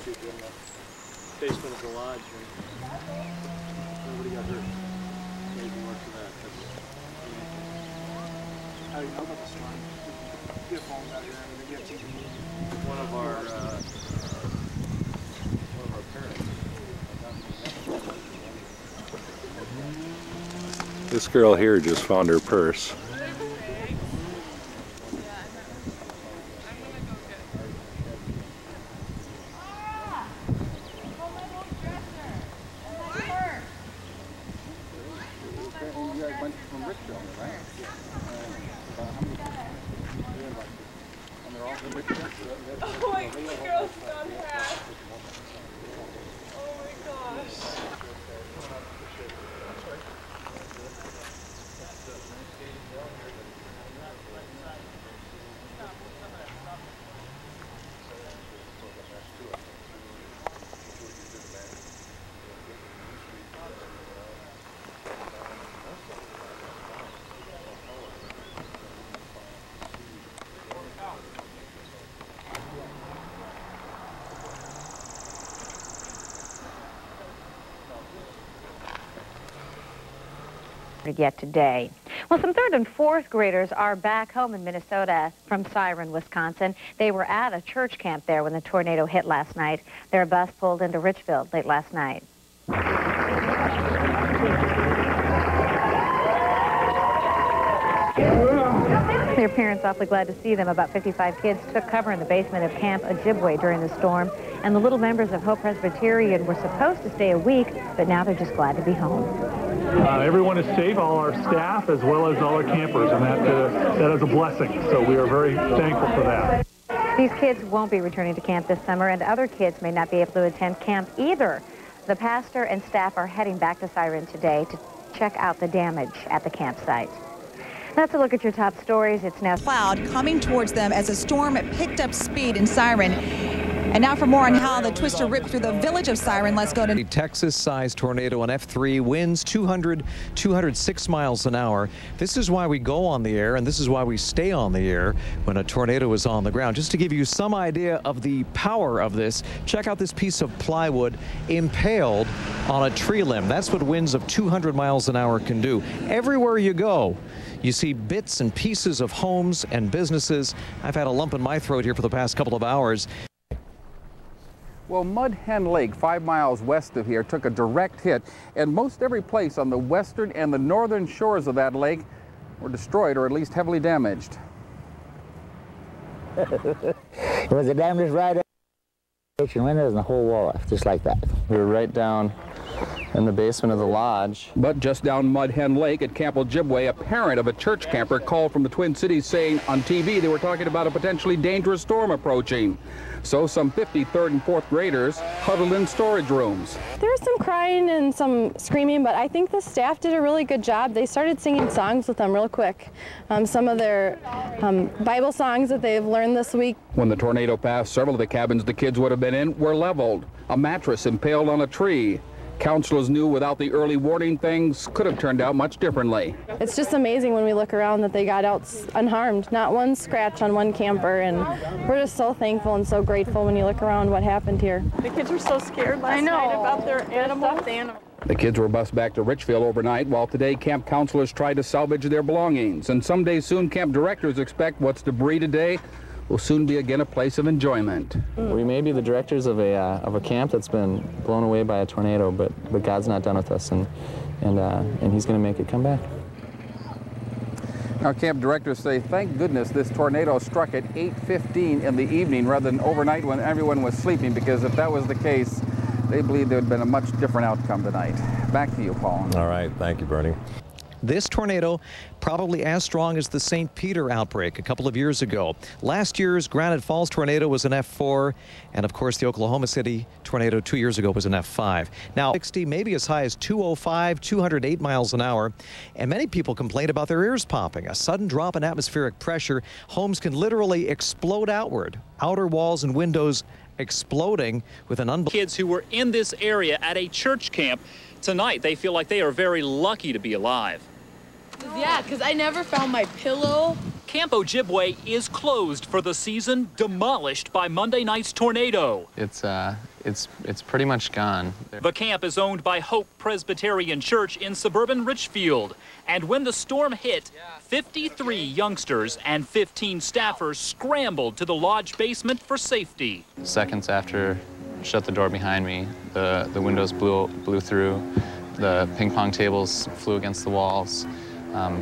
people in the basement of the lodge, and nobody got hurt. Amazing work for that. How do you know about the storm? You have phones out here, and you have TV. One of our parents. This girl here just found her purse. Oh my girls found half. Oh my gosh. Yet today. Well, some 3rd and 4th graders are back home in Minnesota from Siren, Wisconsin. They were at a church camp there when the tornado hit last night. Their bus pulled into Richfield late last night. Their parents awfully glad to see them. About 55 kids took cover in the basement of Camp Ojibway during the storm, and the little members of Hope Presbyterian were supposed to stay a week, but now they're just glad to be home. Everyone is safe, all our staff as well as all our campers, and that is a blessing. So we are very thankful for that. These kids won't be returning to camp this summer, and other kids may not be able to attend camp either. The pastor and staff are heading back to Siren today to check out the damage at the campsite. That's a look at your top stories. It's now cloud coming towards them as a storm picked up speed in Siren. And now for more on how the twister ripped through the village of Siren, let's go to a Texas-sized tornado, an F3, winds 206 miles an hour. This is why we go on the air, and this is why we stay on the air when a tornado is on the ground. Just to give you some idea of the power of this, check out this piece of plywood impaled on a tree limb. That's what winds of 200 miles an hour can do. Everywhere you go, you see bits and pieces of homes and businesses. I've had a lump in my throat here for the past couple of hours. Well, Mud Hen Lake, 5 miles west of here, took a direct hit, and most every place on the western and the northern shores of that lake were destroyed or at least heavily damaged. It was the damage right at the kitchen windows and the whole wall off, just like that. We were right down in the basement of the lodge. But just down Mud Hen Lake at Camp Ojibway, a parent of a church camper called from the Twin Cities saying on TV they were talking about a potentially dangerous storm approaching. So some 50 3rd and 4th graders huddled in storage rooms. There was some crying and some screaming, but I think the staff did a really good job. They started singing songs with them real quick. Some of their Bible songs that they've learned this week. When the tornado passed, several of the cabins the kids would have been in were leveled. A mattress impaled on a tree. Counselors knew without the early warning things could have turned out much differently. It's just amazing when we look around that they got out unharmed, not one scratch on one camper, and we're just so thankful and so grateful when you look around what happened here. The kids were so scared last night about their animals. The kids were bused back to Richfield overnight, while today camp counselors tried to salvage their belongings. And someday soon, camp directors expect what's debris today will soon be again a place of enjoyment. We may be the directors of a camp that's been blown away by a tornado, but God's not done with us, and He's going to make it come back. Now, camp directors say, thank goodness this tornado struck at 8:15 in the evening rather than overnight when everyone was sleeping, because if that was the case, they believe there would have been a much different outcome tonight. Back to you, Paul. All right, thank you, Bernie. This tornado probably as strong as the St. Peter outbreak a couple of years ago. Last year's Granite Falls tornado was an F4, and of course the Oklahoma City tornado 2 years ago was an F5. Now 60, maybe as high as 205, 208 miles an hour, and many people complained about their ears popping. A sudden drop in atmospheric pressure, homes can literally explode outward, outer walls and windows exploding with an unbelievable. Kids who were in this area at a church camp tonight, they feel like they are very lucky to be alive. Yeah, because I never found my pillow. Camp Ojibway is closed for the season, demolished by Monday night's tornado. It's pretty much gone. The camp is owned by Hope Presbyterian Church in suburban Richfield. And when the storm hit, 53 youngsters and 15 staffers scrambled to the lodge basement for safety. Seconds after I shut the door behind me, the windows blew through, the ping pong tables flew against the walls,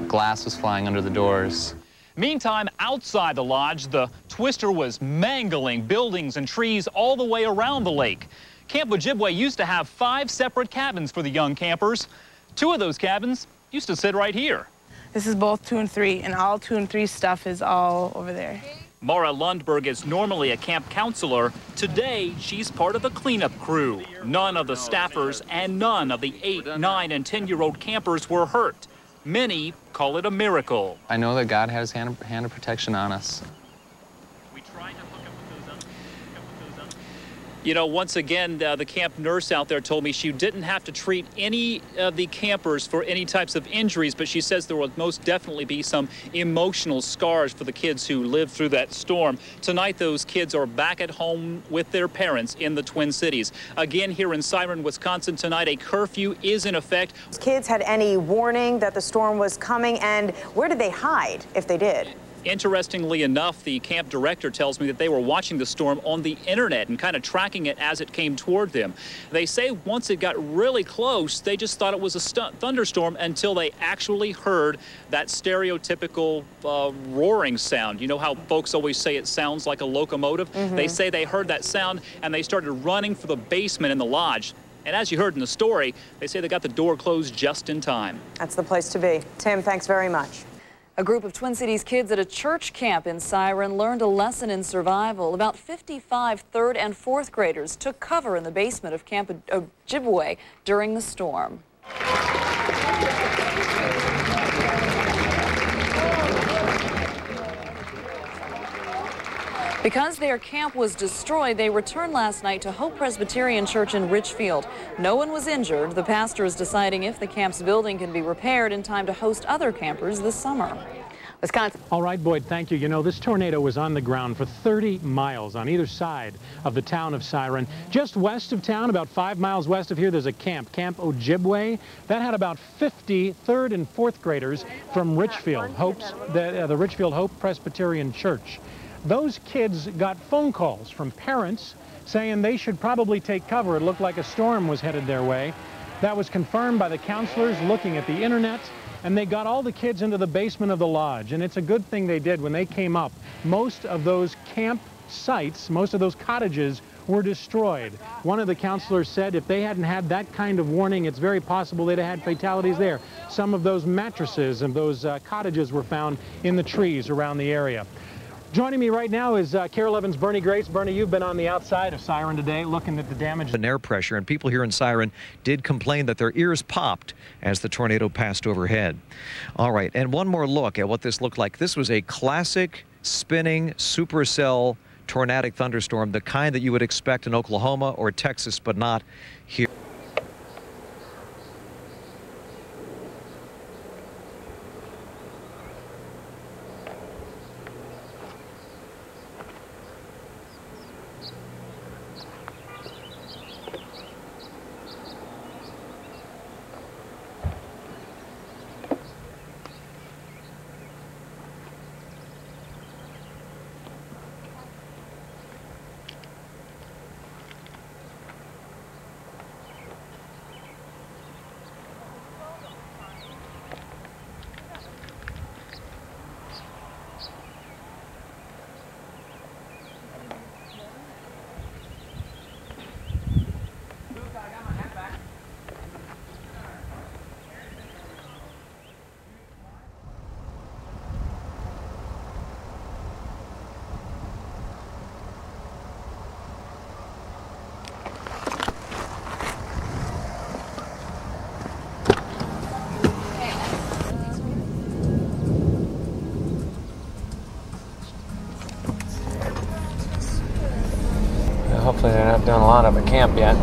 glass was flying under the doors. Meantime, outside the lodge, the twister was mangling buildings and trees all the way around the lake. Camp Ojibway used to have 5 separate cabins for the young campers. 2 of those cabins used to sit right here. This is both 2 and 3, and all 2 and 3 stuff is all over there. Mara Lundberg is normally a camp counselor. Today, she's part of the cleanup crew. None of the staffers and none of the 8, 9, and 10-year-old campers were hurt. Many call it a miracle. I know that God has hand of protection on us. You know, once again, the camp nurse out there told me she didn't have to treat any of the campers for any types of injuries, but she says there will most definitely be some emotional scars for the kids who lived through that storm. Tonight, those kids are back at home with their parents in the Twin Cities. Again, here in Siren, Wisconsin, tonight, a curfew is in effect. Kids had any warning that the storm was coming, and where did they hide if they did? Interestingly enough, the camp director tells me that they were watching the storm on the internet and kind of tracking it as it came toward them. They say once it got really close, they just thought it was a thunderstorm until they actually heard that stereotypical roaring sound. You know how folks always say it sounds like a locomotive? Mm-hmm. They say they heard that sound and they started running for the basement in the lodge. And as you heard in the story, they say they got the door closed just in time. That's the place to be. Tim, thanks very much. A group of Twin Cities kids at a church camp in Siren learned a lesson in survival. About 55 3rd and 4th graders took cover in the basement of Camp Ojibway during the storm. Because their camp was destroyed, they returned last night to Hope Presbyterian Church in Richfield. No one was injured. The pastor is deciding if the camp's building can be repaired in time to host other campers this summer. Wisconsin. All right, Boyd, thank you. You know, this tornado was on the ground for 30 miles on either side of the town of Siren. Just west of town, about 5 miles west of here, there's a camp, Camp Ojibway. That had about 50 3rd and 4th graders from Richfield, the Richfield Hope Presbyterian Church. Those kids got phone calls from parents saying they should probably take cover. It looked like a storm was headed their way. That was confirmed by the counselors looking at the internet, and they got all the kids into the basement of the lodge. And it's a good thing they did. When they came up, most of those camp sites, most of those cottages were destroyed. One of the counselors said if they hadn't had that kind of warning, it's very possible they'd have had fatalities there. Some of those mattresses and those cottages were found in the trees around the area. Joining me right now is KARE 11's Bernie Grace. Bernie, you've been on the outside of Siren today looking at the damage. And air pressure, and people here in Siren did complain that their ears popped as the tornado passed overhead. All right, and one more look at what this looked like. This was a classic spinning supercell tornadic thunderstorm, the kind that you would expect in Oklahoma or Texas, but not here. Hopefully they're not doing a lot of at camp yet.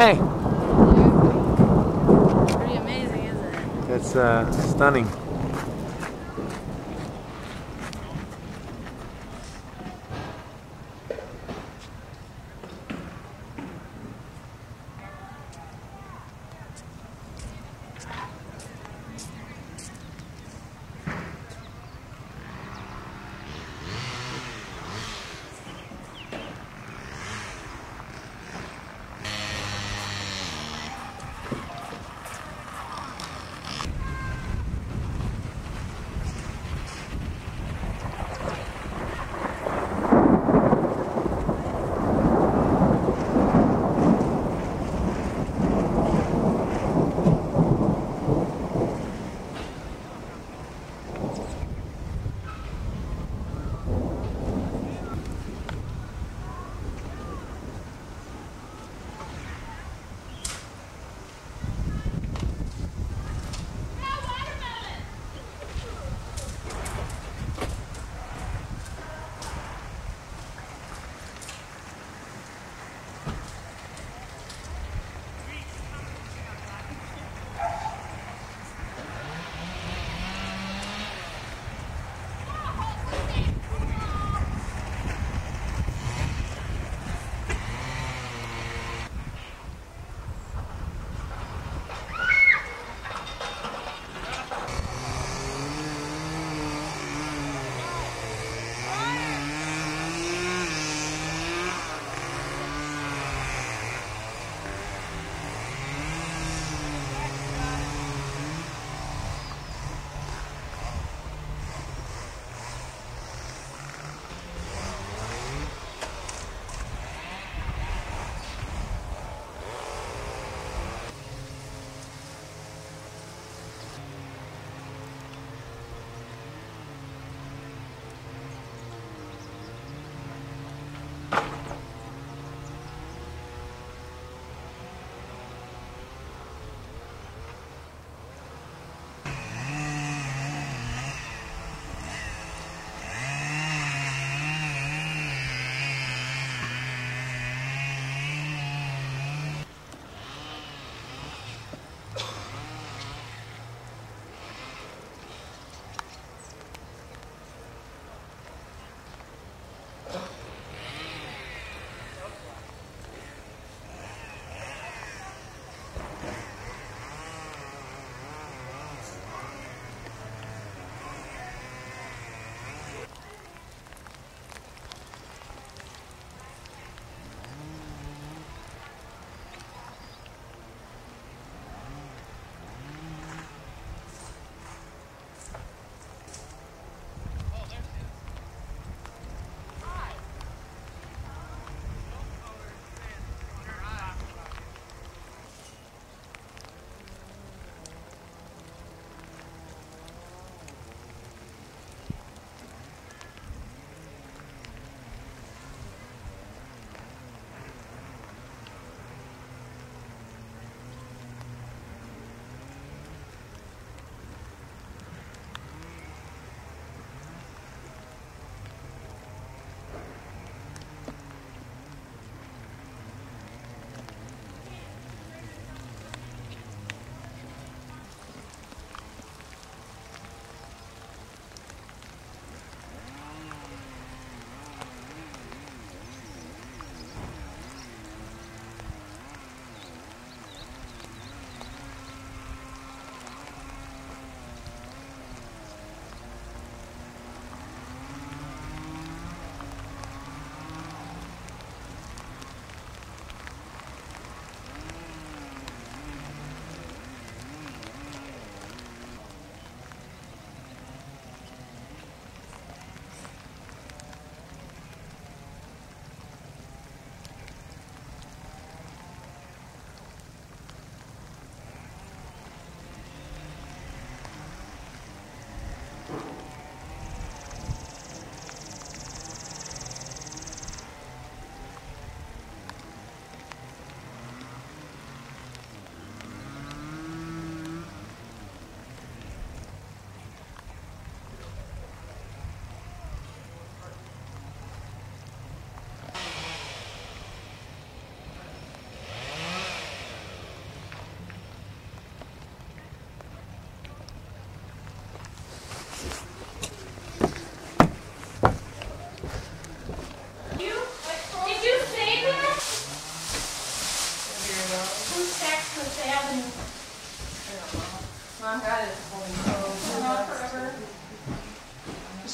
Hey. Pretty amazing, isn't it? It's stunning.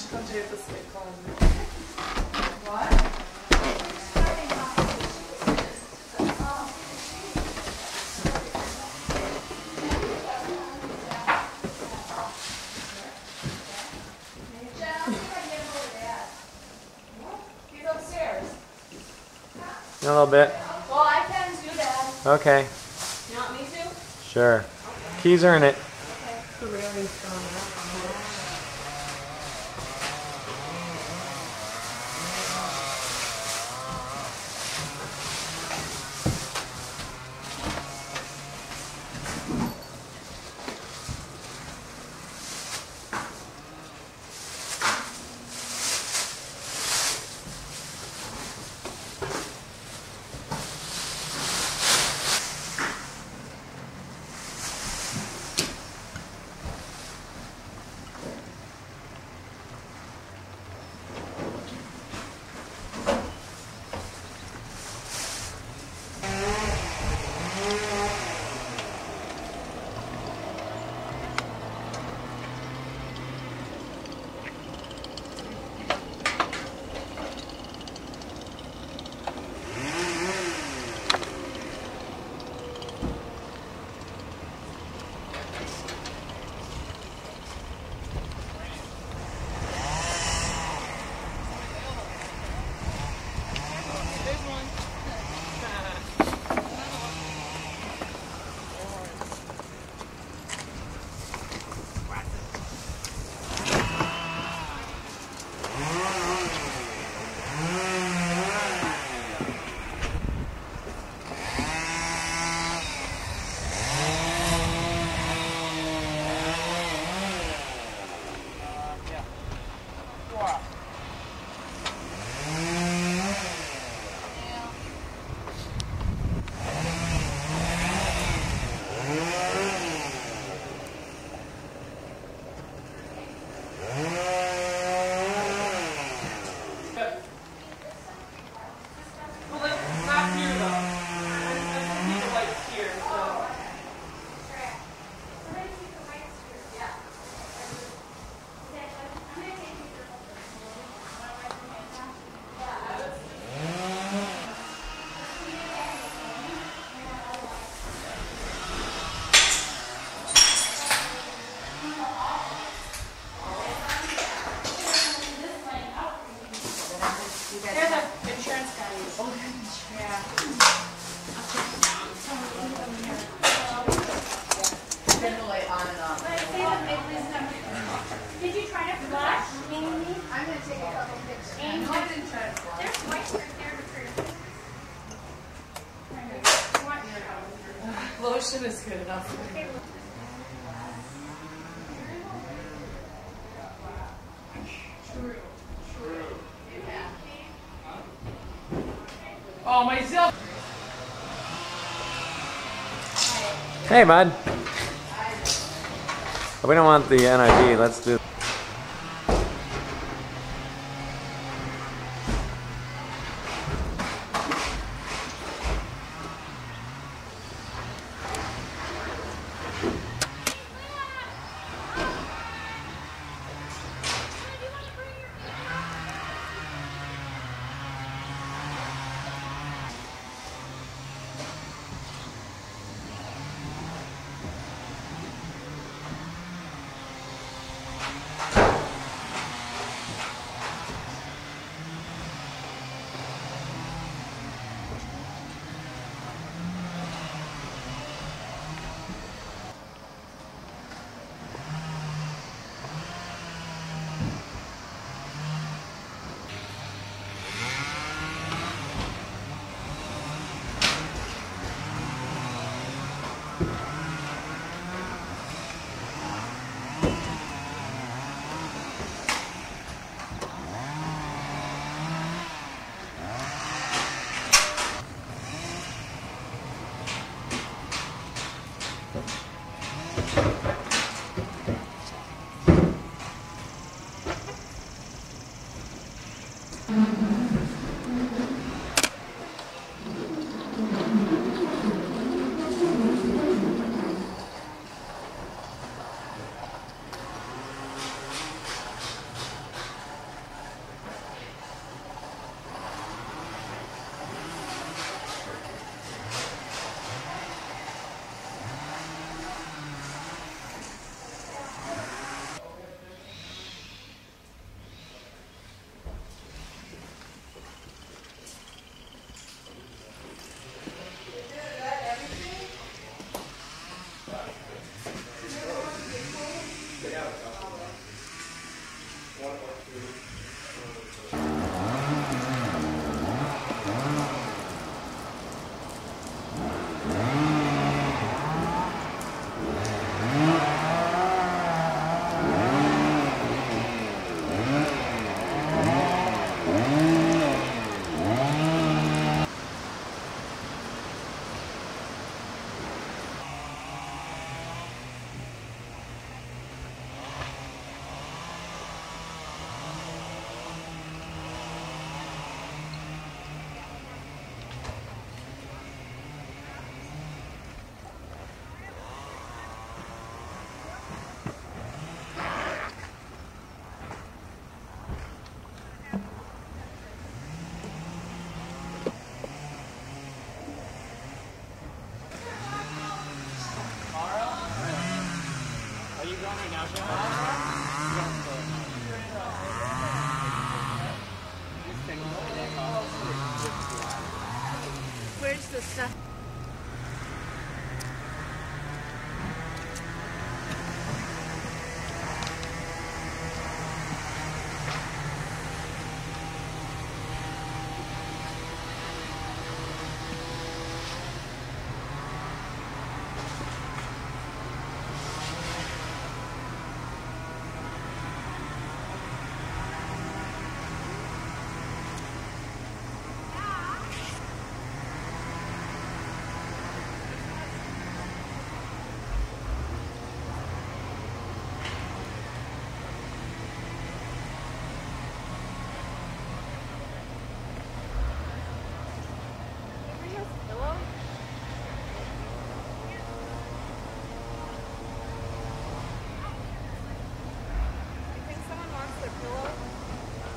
should come to this way. He's upstairs. In a little bit. Well, I can too, Dad. Okay. You want me to? Sure. Keys are in it. The railing's gone out. Did you try to flush? I'm going to take a couple pictures. No, I didn't try to flush. There's wipes right there. Lotion is good enough. Oh, myself. Hey, bud. We don't want the NIV. Let's do.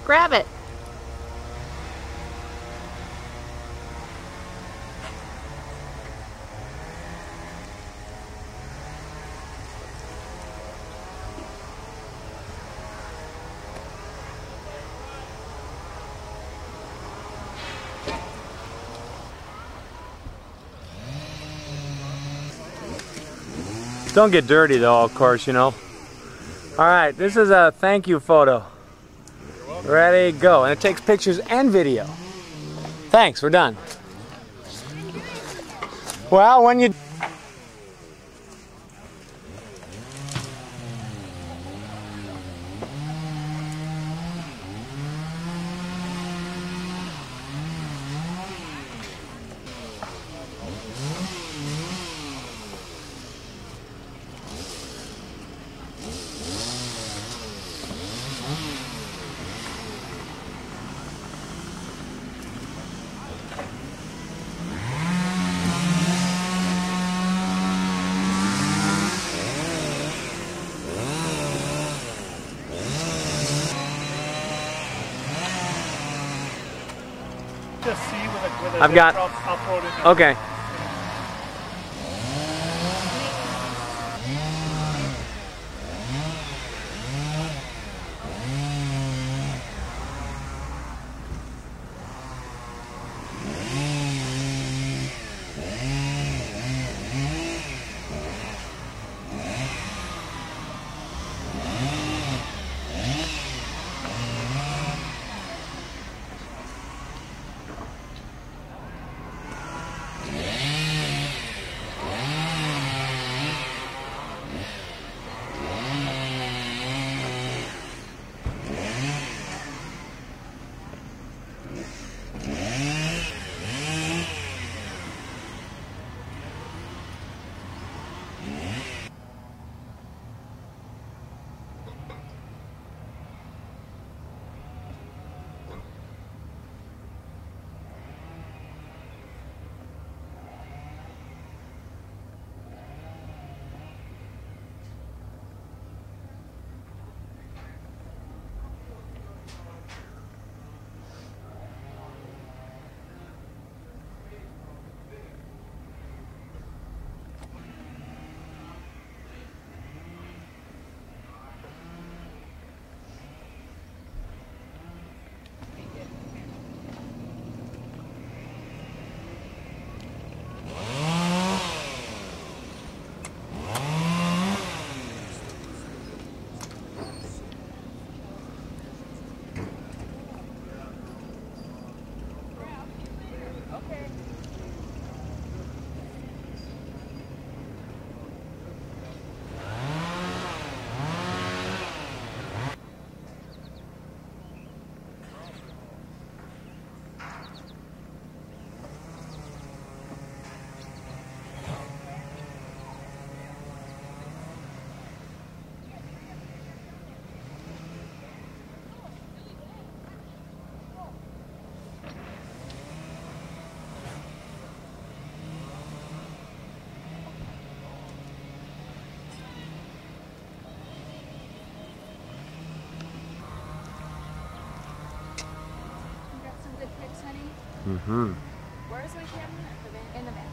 Grab it. Don't get dirty though, of course, you know. All right, this is a thank you photo. Ready, go. And it takes pictures and video. Thanks, we're done. Well, when you... Just see with a I've got... I'll throw it in there. Okay. Mm-hmm. Where's my camera? In the van.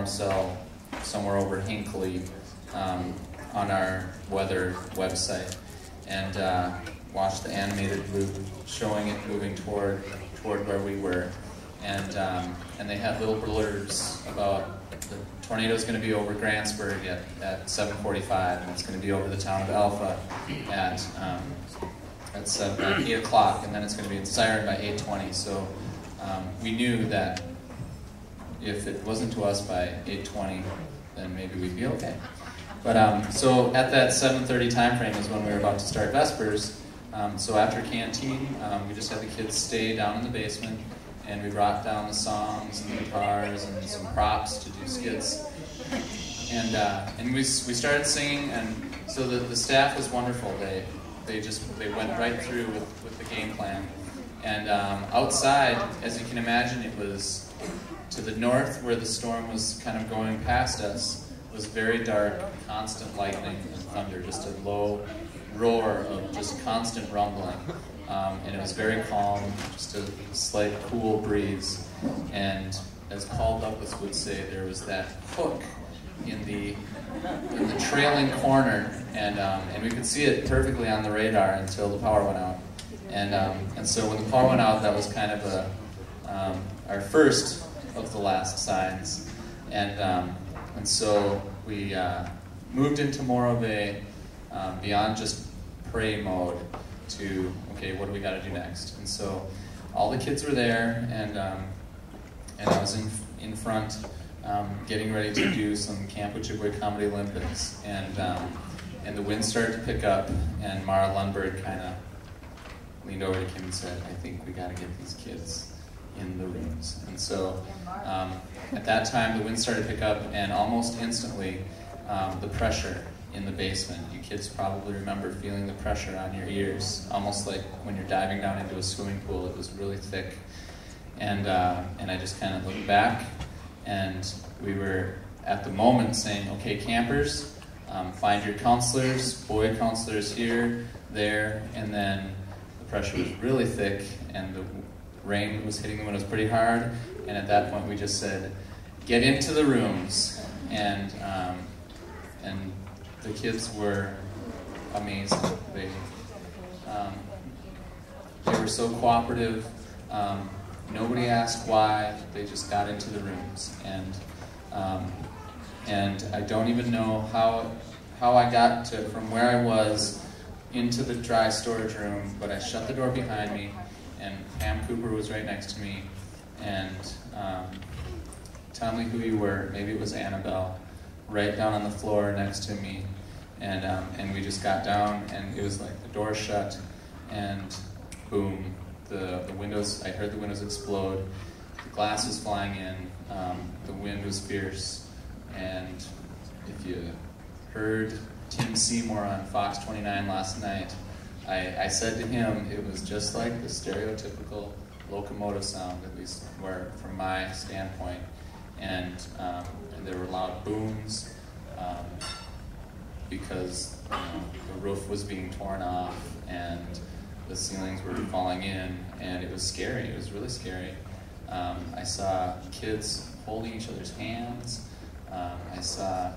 storm cell somewhere over Hinckley on our weather website, and watched the animated loop showing it moving toward where we were, and they had little blurbs about the tornado's going to be over Grantsburg at 7:45, and it's going to be over the town of Alpha at 8 o'clock, and then it's going to be in Siren by 8:20. So we knew that if it wasn't to us by 8:20, then maybe we'd be okay. But so at that 7:30 time frame is when we were about to start Vespers. So after canteen, we just had the kids stay down in the basement, and we brought down the songs and the guitars and some props to do skits. And we started singing, and so the staff was wonderful. They went right through with the game plan. And outside, as you can imagine, it was to the north where the storm was kind of going past us. It was very dark, constant lightning and thunder, just a low roar of just constant rumbling. And it was very calm, just a slight cool breeze. And as Paul Douglas would say, there was that hook in the trailing corner, and we could see it perfectly on the radar until the power went out. And so when the power went out, that was kind of our first of the last signs. And so we moved into more of a beyond just pray mode to, okay, what do we got to do next? And so all the kids were there, and I was in front getting ready to do some Camp Ojibway Comedy Olympics, and the wind started to pick up, and Mara Lundberg kind of leaned over to Kim and said, I think we got to get these kids in the rooms. And so at that time the wind started to pick up, and almost instantly the pressure in the basement. You kids probably remember feeling the pressure on your ears, almost like when you're diving down into a swimming pool. It was really thick. And I just kind of looked back, and we were at the moment saying, okay, campers, find your counselors, boy counselors here, there, and then the pressure was really thick, and the rain was hitting the windows pretty hard, and at that point we just said, get into the rooms. And the kids were amazing. They were so cooperative. Nobody asked why. They just got into the rooms, and I don't even know how I got from where I was into the dry storage room, but I shut the door behind me, and Pam Cooper was right next to me, and tell me who you were. Maybe it was Annabelle, right down on the floor next to me, and we just got down, and it was like the door shut, and boom, the windows. I heard the windows explode. The glass was flying in. The wind was fierce, and if you heard Tim Seymour on Fox 29 last night, I said to him it was just like the stereotypical locomotive sound, at least from my standpoint, and there were loud booms because the roof was being torn off and the ceilings were falling in, and it was scary. It was really scary. I saw kids holding each other's hands. I saw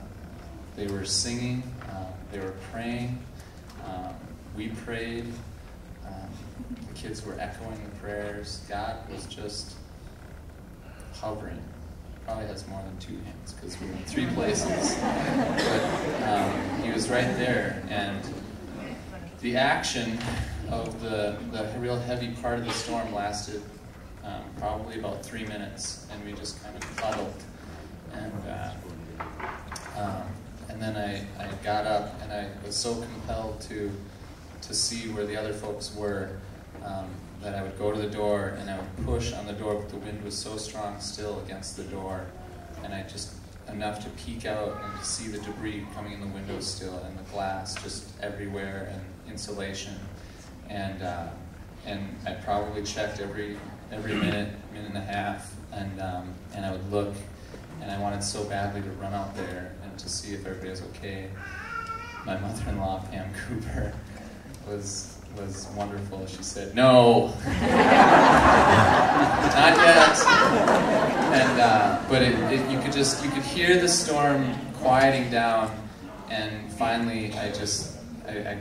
they were singing. They were praying. We prayed. The kids were echoing the prayers. God was just hovering. Probably has more than 2 hands because we were in 3 places. But he was right there, and the action of the real heavy part of the storm lasted probably about 3 minutes, and we just kind of huddled. And then I got up, and I was so compelled to see where the other folks were that I would go to the door, and I would push on the door, but the wind was so strong still against the door, and I just enough to peek out and to see the debris coming in the windows still, and the glass just everywhere, and insulation. And I probably checked every minute and a half, and I would look, and I wanted so badly to run out there and to see if everybody was okay. My mother-in-law, Pam Cooper, was was wonderful. She said, "No, not yet." And but you could hear the storm quieting down, and finally I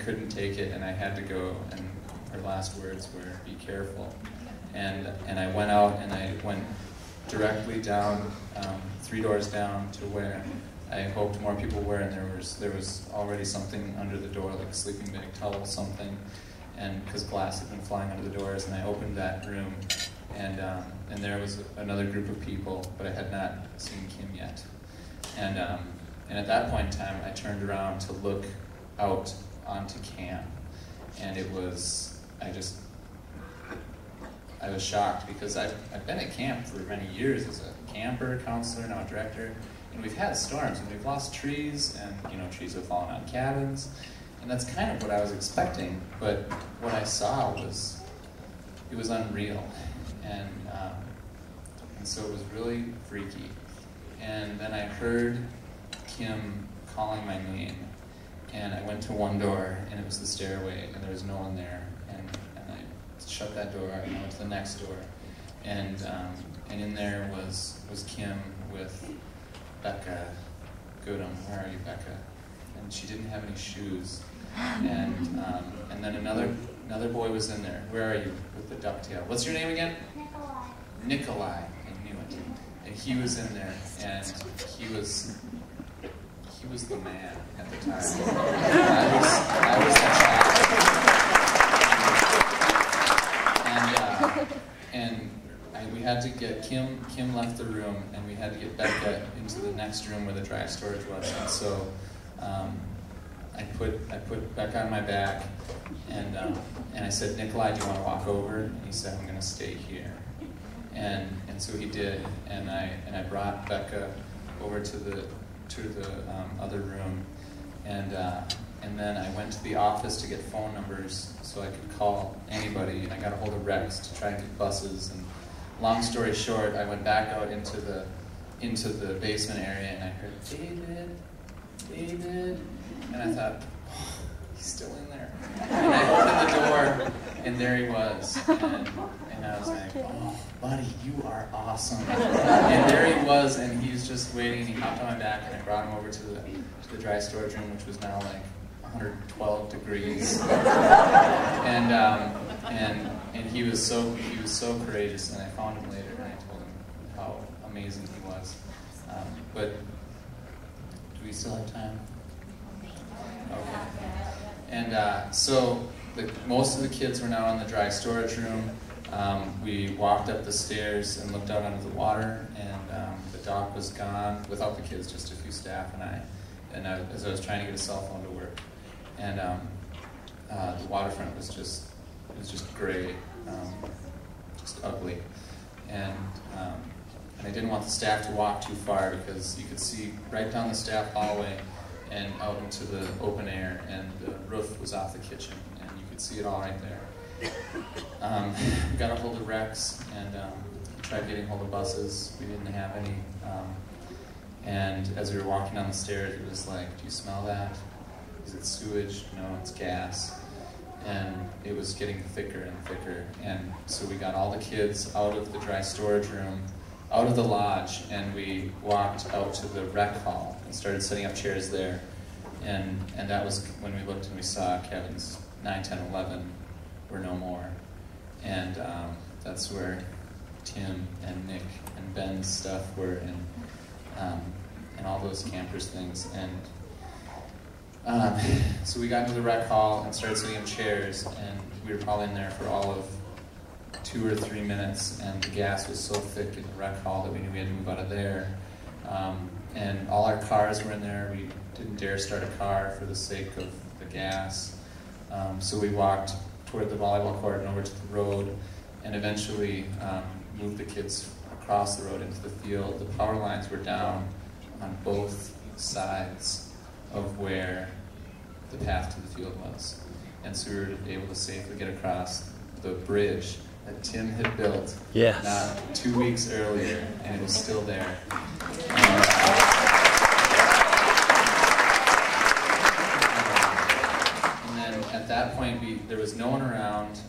couldn't take it, and I had to go. And her last words were, "Be careful." And I went out, and I went directly down, 3 doors down to where I hoped more people were, and there was already something under the door, like a sleeping bag, towel, something, and because glass had been flying under the doors, and I opened that room, and there was another group of people, but I had not seen Kim yet, and at that point in time, I turned around to look out onto camp, and it was I was shocked because I've been at camp for many years as a camper, counselor, now a director, and we've had storms and we've lost trees, and trees have fallen on cabins, and that's kind of what I was expecting. But what I saw was unreal, and so it was really freaky. And then I heard Kim calling my name, and I went to one door, and it was the stairway, and there was no one there. Shut that door, and I went to the next door, and in there was Kim with Becca Goodham. Where are you, Becca? And she didn't have any shoes, and then another boy was in there. Where are you? With the ducktail. What's your name again? Nikolai. I knew it. And he was in there, and he was the man at the time. I was the child. We had to get Kim left the room, and we had to get Becca into the next room where the dry storage was. And so I put Becca on my back, and I said, "Nikolai, do you want to walk over?" And he said, "I'm going to stay here." And so he did, and I brought Becca over to the other room, and then I went to the office to get phone numbers so I could call anybody, and I got a hold of Rex to try and get buses. And long story short, I went back out into the basement area, and I heard, David, and I thought, oh, he's still in there. And I opened the door, and there he was, and I was like, oh, buddy, you are awesome. And there he was, and he was just waiting, and he hopped on my back, and I brought him over to the dry storage room, which was now like 112 degrees, and he was so courageous. And I found him later, and I told him how amazing he was. But do we still have time? Okay. And so most of the kids were now in the dry storage room. We walked up the stairs and looked out onto the water, and the dock was gone without the kids, just a few staff and I. And as I was trying to get a cell phone to work, and the waterfront was just gray, just ugly, and I didn't want the staff to walk too far because you could see right down the staff hallway and out into the open air, and the roof was off the kitchen, and you could see it all right there. We got a hold of Rex and tried getting hold of buses. We didn't have any. And as we were walking down the stairs, it was like, do you smell that? Is it sewage? No, it's gas. And it was getting thicker and thicker. And so we got all the kids out of the dry storage room, out of the lodge, and we walked out to the rec hall and started setting up chairs there. And that was when we looked and we saw Kevin's 9, 10, 11 were no more. And that's where Tim and Nick and Ben's stuff were, and all those campers things. And so we got into the rec hall and started sitting in chairs, and we were probably in there for all of 2 or 3 minutes, and the gas was so thick in the rec hall that we knew we had to move out of there. And all our cars were in there. We didn't dare start a car for the sake of the gas. So we walked toward the volleyball court and over to the road, and eventually moved the kids across the road into the field. The power lines were down on both sides of where the path to the field was. And so we were able to safely get across the bridge that Tim had built not 2 weeks earlier, and it was still there. And then at that that point, there was no one around.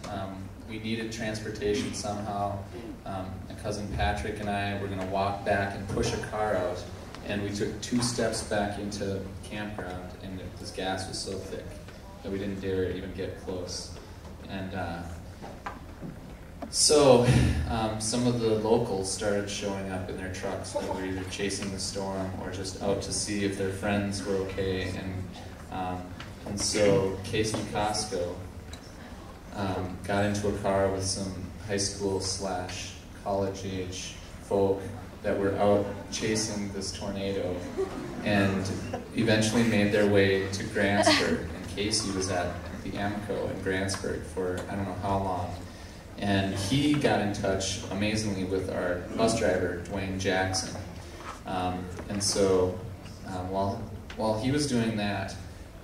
We needed transportation somehow. My cousin Patrick and I were going to walk back and push a car out, and we took 2 steps back into the campground, and this gas was so thick that we didn't dare even get close. And so some of the locals started showing up in their trucks that were either chasing the storm or just out to see if their friends were okay. And so Casey Costco got into a car with some high school / college age folk that were out chasing this tornado and eventually made their way to Grantsburg. And Casey was at the Amico in Grantsburg for I don't know how long. And he got in touch amazingly with our bus driver, Dwayne Jackson. And so while he was doing that,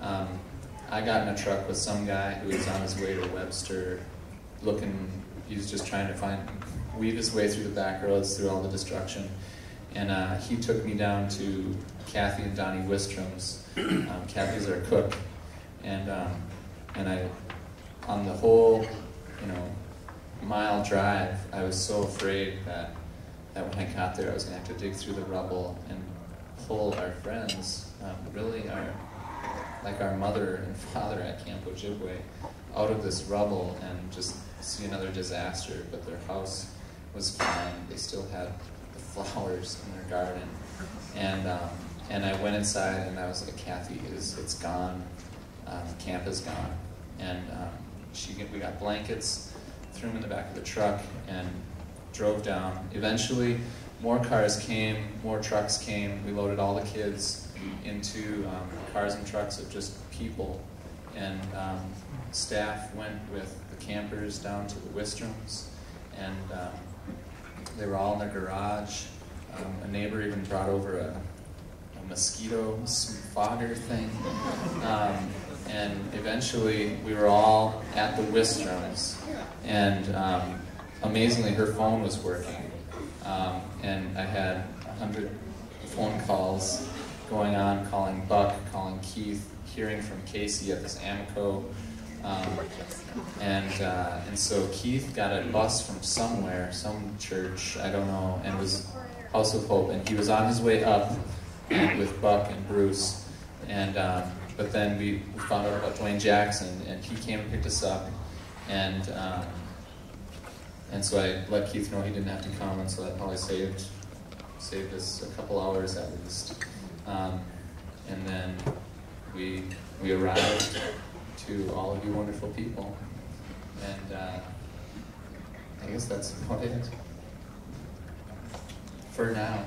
I got in a truck with some guy who was on his way to Webster he was just trying to weave his way through the back roads through all the destruction. And he took me down to Kathy and Donnie Wistrom's. Kathy's our cook. And on the whole, mile drive, I was so afraid that when I got there, I was going to have to dig through the rubble and pull our friends, really like our mother and father at Camp Ojibway, out of this rubble and just see another disaster. But their house was fine. They still had the flowers in their garden. And I went inside and I was like, Kathy, it's gone. The camp is gone. And we got blankets, threw them in the back of the truck, and drove down. Eventually, more cars came, more trucks came. We loaded all the kids into cars and trucks of just people. And staff went with the campers down to the Wistroms, and they were all in their garage. A neighbor even brought over a mosquito fogger thing. And eventually, we were all at the Wistroms, and amazingly, her phone was working. And I had 100 phone calls going on, calling Buck, calling Keith, hearing from Casey at this Amico. And so Keith got a bus from somewhere, some church, I don't know, and it was House of Hope, and he was on his way up with Buck and Bruce. And but then we found out about Dwayne Jackson, and he came and picked us up, and so I let Keith know he didn't have to come, and so that probably saved us a couple hours at least. And then we arrived to all of you wonderful people, and I guess that's about it for now.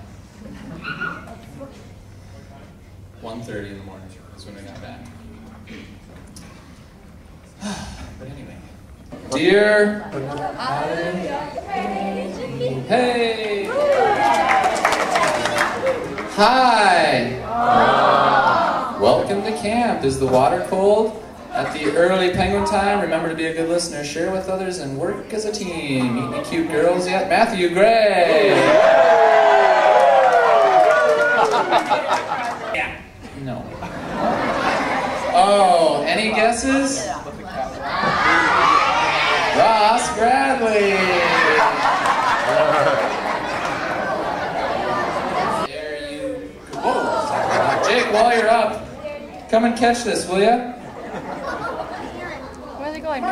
1:30 in the morning is when we got back. But anyway, dear, hey, hi, welcome to camp. Is the water cold? At the early penguin time, remember to be a good listener, share with others, and work as a team. Meet any cute girls yet? Matthew Gray. Yeah. No. Oh, any guesses? Ross Bradley. There you go. Whoa. Jake, while you're up, come and catch this, will ya? Where are they going?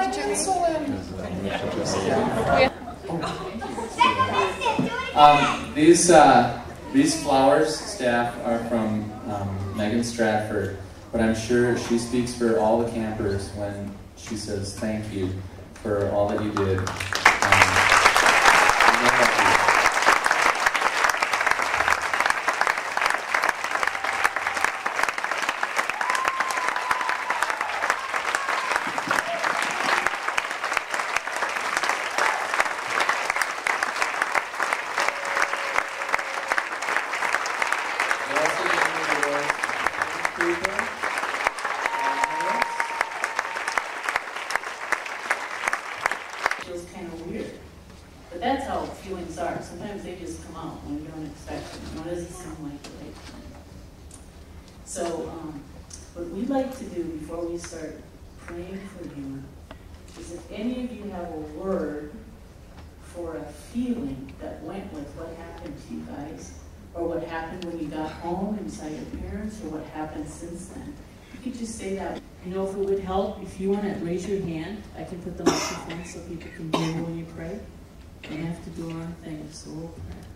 These flowers, staff, are from Megan Stratford, but I'm sure she speaks for all the campers when she says thank you for all that you did. Feels kind of weird, but that's how feelings are. Sometimes they just come out when you don't expect them. What does it sound like today? So what we'd like to do before we start praying for you is if any of you have a word for a feeling that went with what happened to you guys, or what happened when you got home inside your parents, or what happened since then. You could just say that. You know, if it would help, if you want to raise your hand, I can put the microphone so people can hear when you pray. You don't have to do our own thing, so we'll pray.